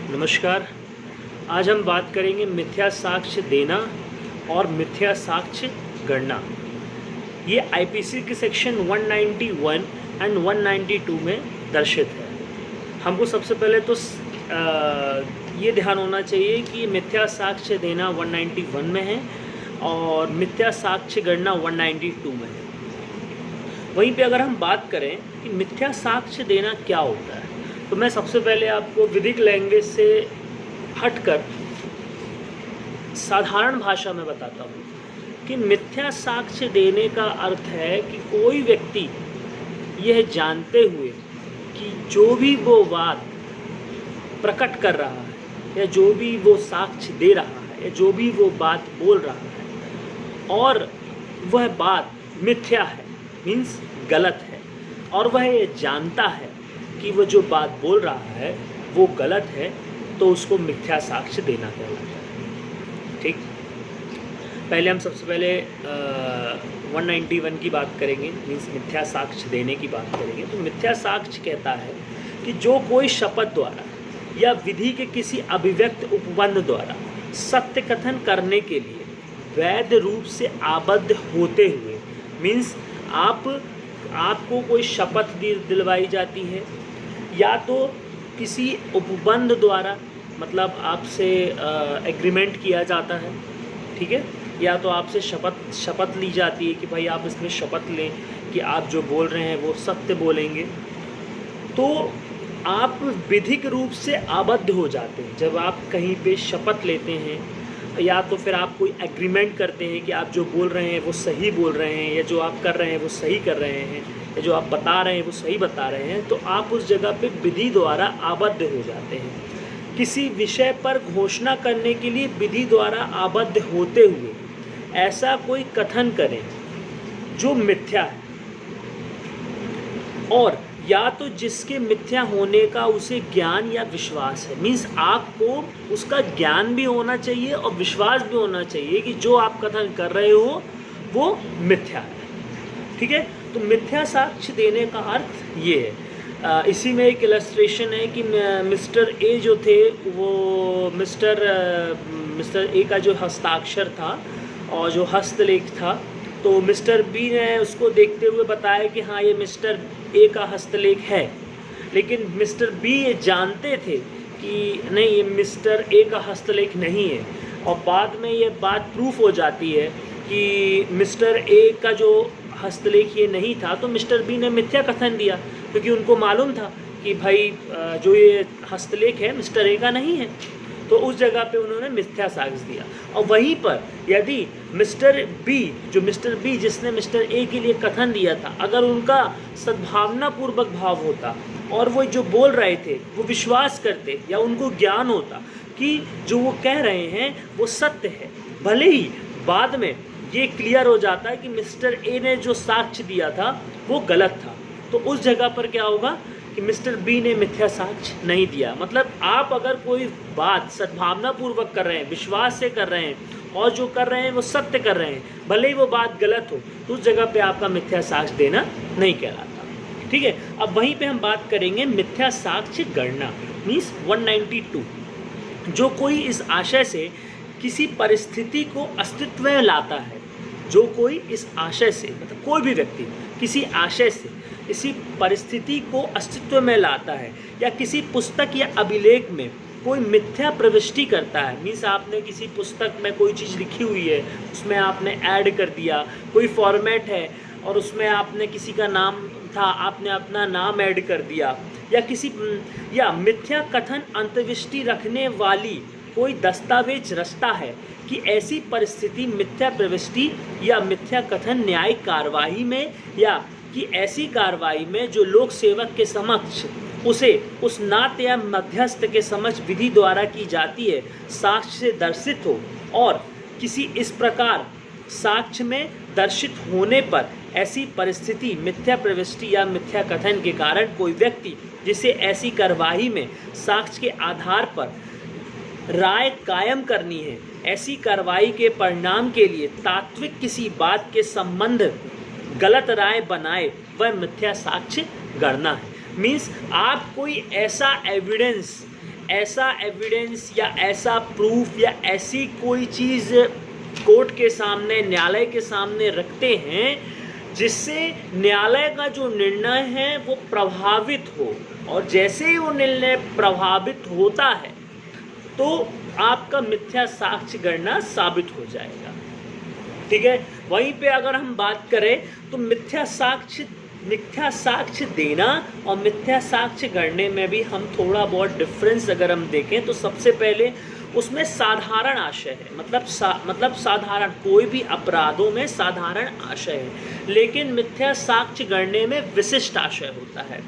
नमस्कार। आज हम बात करेंगे मिथ्या साक्ष्य देना और मिथ्या साक्ष्य गणना। ये आईपीसी के सेक्शन 191 एंड 192 में दर्शित है। हमको सबसे पहले तो ये ध्यान होना चाहिए कि मिथ्या साक्ष्य देना 191 में है और मिथ्या साक्ष्य गणना 192 में है। वहीं पे अगर हम बात करें कि मिथ्या साक्ष्य देना क्या होता है, तो मैं सबसे पहले आपको विधिक लैंग्वेज से हटकर साधारण भाषा में बताता हूँ कि मिथ्या साक्ष्य देने का अर्थ है कि कोई व्यक्ति यह जानते हुए कि जो भी वो बात प्रकट कर रहा है या जो भी वो साक्ष्य दे रहा है या जो भी वो बात बोल रहा है और वह बात मिथ्या है, मीन्स गलत है, और वह ये जानता है कि वो जो बात बोल रहा है वो गलत है, तो उसको मिथ्या साक्ष्य देना कहलाता है। ठीक, पहले हम सबसे पहले 191 की बात करेंगे, मीन्स मिथ्या साक्ष्य देने की बात करेंगे। तो मिथ्या साक्ष्य कहता है कि जो कोई शपथ द्वारा या विधि के किसी अभिव्यक्त उपबंध द्वारा सत्य कथन करने के लिए वैध रूप से आबद्ध होते हुए, मीन्स आपको कोई शपथ दिलवाई जाती है या तो किसी उपबंध द्वारा, मतलब आपसे एग्रीमेंट किया जाता है, ठीक है, या तो आपसे शपथ ली जाती है कि भाई आप इसमें शपथ लें कि आप जो बोल रहे हैं वो सत्य बोलेंगे, तो आप विधिक रूप से आबद्ध हो जाते हैं। जब आप कहीं पे शपथ लेते हैं या तो फिर आप कोई एग्रीमेंट करते हैं कि आप जो बोल रहे हैं वो सही बोल रहे हैं या जो आप कर रहे हैं वो सही कर रहे हैं या जो आप बता रहे हैं वो सही बता रहे हैं, तो आप उस जगह पे विधि द्वारा आबद्ध हो जाते हैं। किसी विषय पर घोषणा करने के लिए विधि द्वारा आबद्ध होते हुए ऐसा कोई कथन करें जो मिथ्या है और या तो जिसके मिथ्या होने का उसे ज्ञान या विश्वास है, मीन्स आपको उसका ज्ञान भी होना चाहिए और विश्वास भी होना चाहिए कि जो आप कथन कर रहे हो वो मिथ्या है। ठीक है, तो मिथ्या साक्ष्य देने का अर्थ ये है। इसी में एक इलस्ट्रेशन है कि मिस्टर ए जो थे वो मिस्टर ए का जो हस्ताक्षर था और जो हस्तलेख था, तो मिस्टर बी ने उसको देखते हुए बताया कि हाँ ये मिस्टर ए का हस्तलेख है, लेकिन मिस्टर बी ये जानते थे कि नहीं ये मिस्टर ए का हस्तलेख नहीं है, और बाद में ये बात प्रूफ हो जाती है कि मिस्टर ए का जो हस्तलेख ये नहीं था, तो मिस्टर बी ने मिथ्या कथन दिया क्योंकि उनको मालूम था कि भाई जो ये हस्तलेख है मिस्टर ए का नहीं है, तो उस जगह पे उन्होंने मिथ्या साक्ष्य दिया। और वहीं पर यदि मिस्टर बी जिसने मिस्टर ए के लिए कथन दिया था, अगर उनका सद्भावनापूर्वक भाव होता और वो जो बोल रहे थे वो विश्वास करते या उनको ज्ञान होता कि जो वो कह रहे हैं वो सत्य है, भले ही बाद में ये क्लियर हो जाता है कि मिस्टर ए ने जो साक्ष्य दिया था वो गलत था, तो उस जगह पर क्या होगा कि मिस्टर बी ने मिथ्या साक्ष्य नहीं दिया। मतलब आप अगर कोई बात सद्भावनापूर्वक कर रहे हैं, विश्वास से कर रहे हैं और जो कर रहे हैं वो सत्य कर रहे हैं, भले ही वो बात गलत हो, तो उस जगह पे आपका मिथ्या साक्ष्य देना नहीं कहलाता। ठीक है, अब वहीं पे हम बात करेंगे मिथ्या साक्ष्य गणना, मीन्स 192। जो कोई इस आशय से किसी परिस्थिति को अस्तित्व में लाता है, जो कोई इस आशय से, मतलब कोई भी व्यक्ति किसी आशय से किसी परिस्थिति को अस्तित्व में लाता है या किसी पुस्तक या अभिलेख में कोई मिथ्या प्रविष्टि करता है, मीन्स आपने किसी पुस्तक में कोई चीज़ लिखी हुई है उसमें आपने ऐड कर दिया, कोई फॉर्मेट है और उसमें आपने किसी का नाम था आपने अपना नाम ऐड कर दिया, या मिथ्या कथन अंतर्दृष्टि रखने वाली कोई दस्तावेज रचता है कि ऐसी परिस्थिति मिथ्या प्रविष्टि या मिथ्या कथन न्यायिक कार्यवाही में या कि ऐसी कार्रवाई में जो लोक सेवक के समक्ष उसे उस नाते या मध्यस्थ के समक्ष विधि द्वारा की जाती है साक्ष्य से दर्शित हो, और किसी इस प्रकार साक्ष्य में दर्शित होने पर ऐसी परिस्थिति मिथ्या प्रविष्टि या मिथ्या कथन के कारण कोई व्यक्ति जिसे ऐसी कार्यवाही में साक्ष्य के आधार पर राय कायम करनी है, ऐसी कार्रवाई के परिणाम के लिए तात्विक किसी बात के संबंध गलत राय बनाए, वह मिथ्या साक्ष्य गणना है। मीन्स आप कोई ऐसा एविडेंस ऐसा एविडेंस या ऐसा प्रूफ या ऐसी कोई चीज़ कोर्ट के सामने, न्यायालय के सामने रखते हैं जिससे न्यायालय का जो निर्णय है वो प्रभावित हो, और जैसे ही वो निर्णय प्रभावित होता है तो आपका मिथ्या साक्ष्य गणना साबित हो जाएगा। ठीक है, वहीं पे अगर हम बात करें तो मिथ्या साक्ष्य देना और मिथ्या साक्ष्य गणने में भी हम थोड़ा बहुत डिफरेंस अगर हम देखें तो सबसे पहले उसमें साधारण आशय है, मतलब साधारण, कोई भी अपराधों में साधारण आशय है, लेकिन मिथ्या साक्ष्य गणने में विशिष्ट आशय होता है।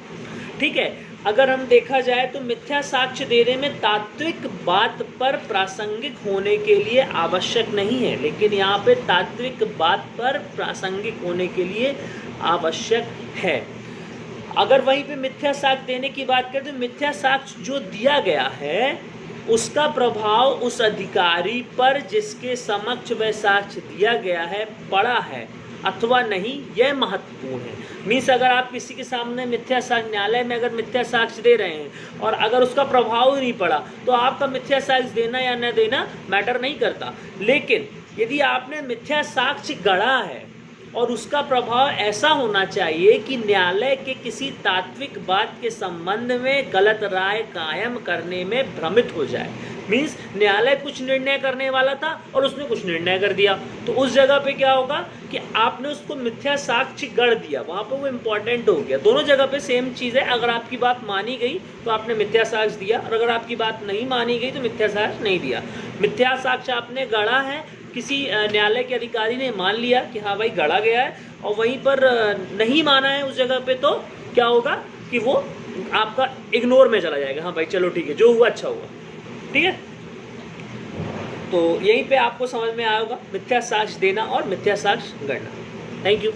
ठीक है, अगर हम देखा जाए तो मिथ्या साक्ष्य देने में तात्विक बात पर प्रासंगिक होने के लिए आवश्यक नहीं है, लेकिन यहाँ पे तात्विक बात पर प्रासंगिक होने के लिए आवश्यक है। अगर वहीं पे मिथ्या साक्ष्य देने की बात करें तो मिथ्या साक्ष्य जो दिया गया है उसका प्रभाव उस अधिकारी पर जिसके समक्ष वह साक्ष्य दिया गया है पड़ा है अथवा नहीं, यह महत्वपूर्ण है। मीन्स अगर आप किसी के सामने मिथ्या साक्ष्य, न्यायालय में अगर मिथ्या साक्ष्य दे रहे हैं और अगर उसका प्रभाव ही नहीं पड़ा तो आपका मिथ्या साक्ष्य देना या न देना मैटर नहीं करता। लेकिन यदि आपने मिथ्या साक्ष्य गढ़ा है और उसका प्रभाव ऐसा होना चाहिए कि न्यायालय के किसी तात्विक बात के संबंध में गलत राय कायम करने में भ्रमित हो जाए, मीन्स न्यायालय कुछ निर्णय करने वाला था और उसने कुछ निर्णय कर दिया, तो उस जगह पे क्या होगा कि आपने उसको मिथ्या साक्ष्य गढ़ दिया, वहाँ पे वो इम्पॉर्टेंट हो गया। दोनों जगह पे सेम चीज़ है, अगर आपकी बात मानी गई तो आपने मिथ्या साक्ष्य दिया, और अगर आपकी बात नहीं मानी गई तो मिथ्या साक्ष्य नहीं दिया। मिथ्या साक्ष्य आपने गढ़ा है, किसी न्यायालय के अधिकारी ने मान लिया कि हाँ भाई गढ़ा गया है, और वहीं पर नहीं माना है उस जगह पे, तो क्या होगा कि वो आपका इग्नोर में चला जाएगा। हाँ भाई चलो ठीक है, जो हुआ अच्छा हुआ। ठीक है, तो यहीं पे आपको समझ में आएगा मिथ्या साक्ष्य देना और मिथ्या साक्ष्य गढ़ना। Thank you.